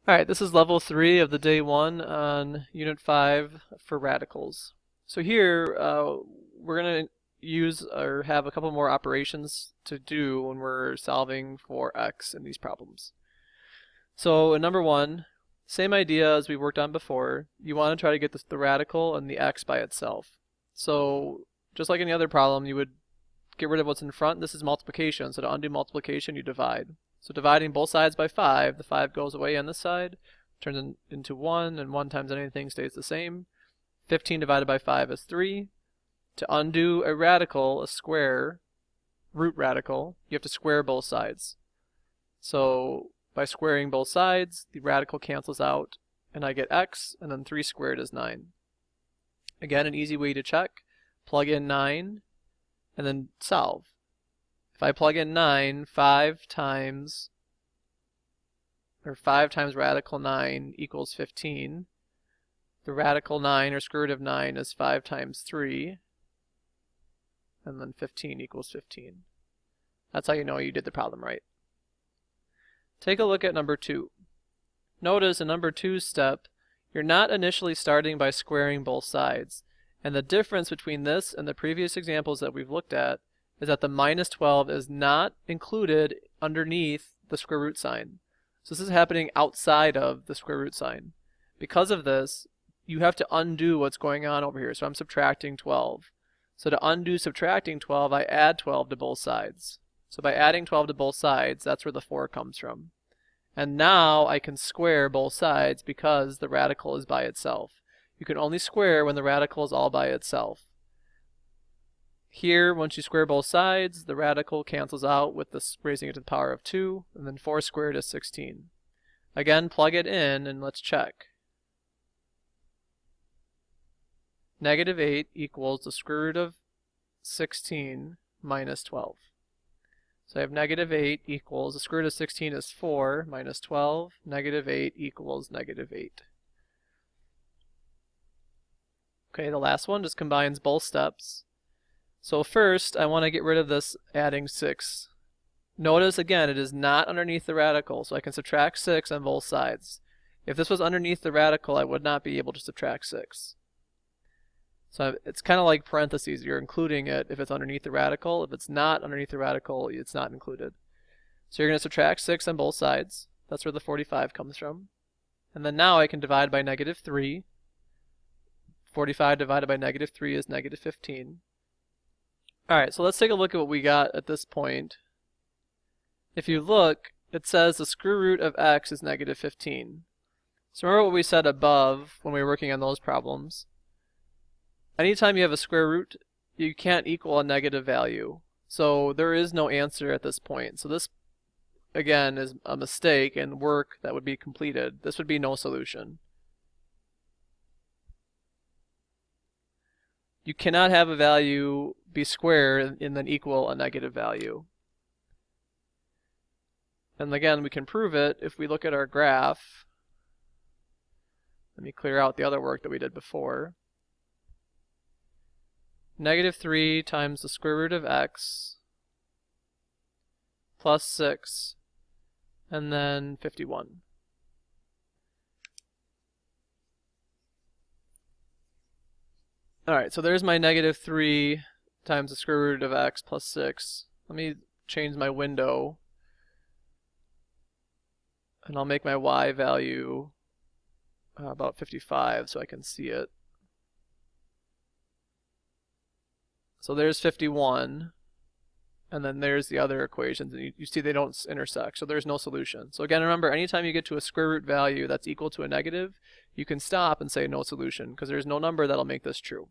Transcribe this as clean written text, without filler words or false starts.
Alright, this is level 3 of the day 1 on Unit 5 for radicals. So here, we're going to use or have a couple more operations to do when we're solving for x in these problems. So in number 1, same idea as we worked on before. You want to try to get the radical and the x by itself. So just like any other problem, you would get rid of what's in front. This is multiplication, so to undo multiplication, you divide. So dividing both sides by 5, the 5 goes away on this side, turns into 1, and 1 times anything stays the same. 15 divided by 5 is 3. To undo a radical, a square, root radical, you have to square both sides. So by squaring both sides, the radical cancels out, and I get x, and then 3 squared is 9. Again, an easy way to check, plug in 9, and then solve. If I plug in 9, 5 times radical 9 equals 15. The radical 9 or square root of 9 is 5 times 3. And then 15 equals 15. That's how you know you did the problem right. Take a look at number 2. Notice in number 2's step, you're not initially starting by squaring both sides. And the difference between this and the previous examples that we've looked at is that the minus 12 is not included underneath the square root sign. So this is happening outside of the square root sign. Because of this, you have to undo what's going on over here. So I'm subtracting 12. So to undo subtracting 12, I add 12 to both sides. So by adding 12 to both sides, that's where the 4 comes from. And now I can square both sides because the radical is by itself. You can only square when the radical is all by itself. Here, once you square both sides, the radical cancels out with this raising it to the power of 2, and then 4 squared is 16. Again, plug it in and let's check. Negative 8 equals the square root of 16 minus 12. So I have negative 8 equals, the square root of 16 is 4 minus 12, negative 8 equals negative 8. Okay, the last one just combines both steps. So first, I want to get rid of this adding 6. Notice again, it is not underneath the radical, so I can subtract 6 on both sides. If this was underneath the radical, I would not be able to subtract 6. So it's kind of like parentheses. You're including it if it's underneath the radical. If it's not underneath the radical, it's not included. So you're going to subtract 6 on both sides. That's where the 45 comes from. And then now I can divide by negative 3. 45 divided by negative 3 is negative 15. Alright, so let's take a look at what we got at this point. If you look, it says the square root of x is negative 15. So remember what we said above when we were working on those problems. Anytime you have a square root, you can't equal a negative value. So there is no answer at this point. So this, again, is a mistake and work that would be completed. This would be no solution. You cannot have a value be squared and then equal a negative value. And again, we can prove it if we look at our graph. Let me clear out the other work that we did before. Negative 3 times the square root of x plus 6 and then 51. Alright, so there's my negative 3 times the square root of x plus 6. Let me change my window. And I'll make my y value about 55 so I can see it. So there's 51. And then there's the other equations. And you see they don't intersect, so there's no solution. So again, remember, anytime you get to a square root value that's equal to a negative, you can stop and say no solution, because there's no number that'll make this true.